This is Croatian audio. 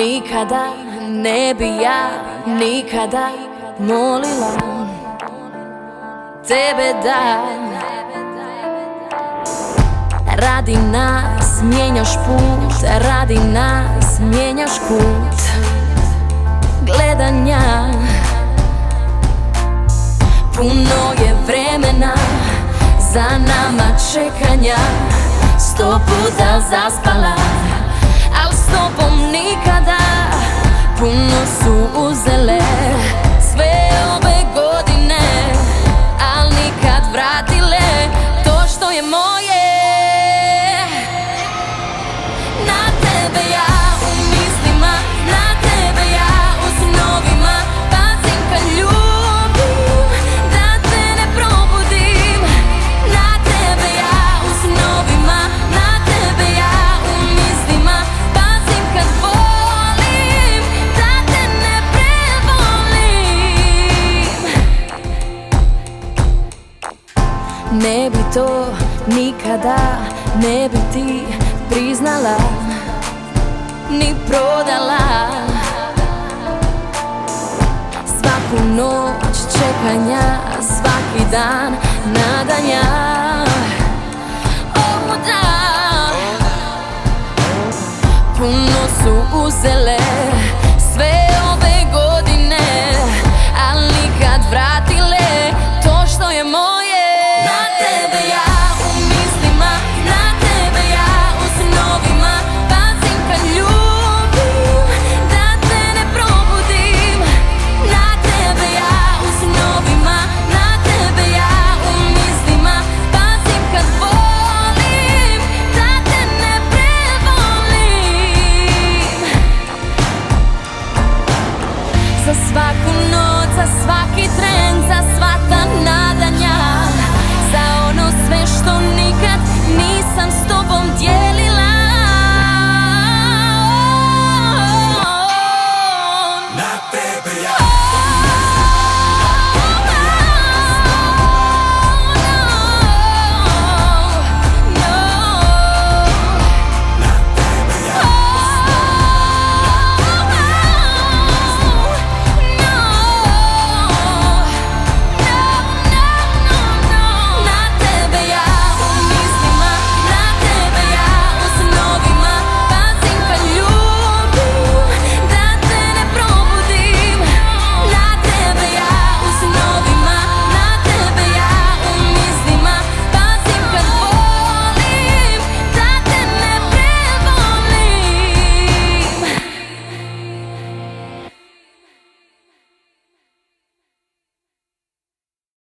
Nikada ne bi ja nikada molila tebe da radi nas mijenjaš put, radi nas mijenjaš kut gledanja. Puno je vremena za nama čekanja, 100 puta zaspala, al s tobom nikada. Puno su uzele sve ove godine, al nikad vratile to što je moje. Na tebe ja u mislima, na tebe ja u snovima pazim kad ljubim, da te ne probudim. Na tebe ja u snovima, na tebe ja u mislima pazim kad volim, da te ne prevolim. Ne bi to nikada, ne bi ti priznala ni prodala. Svaku noć čekanja, svaki dan nadanja. Oh da, puno su uzele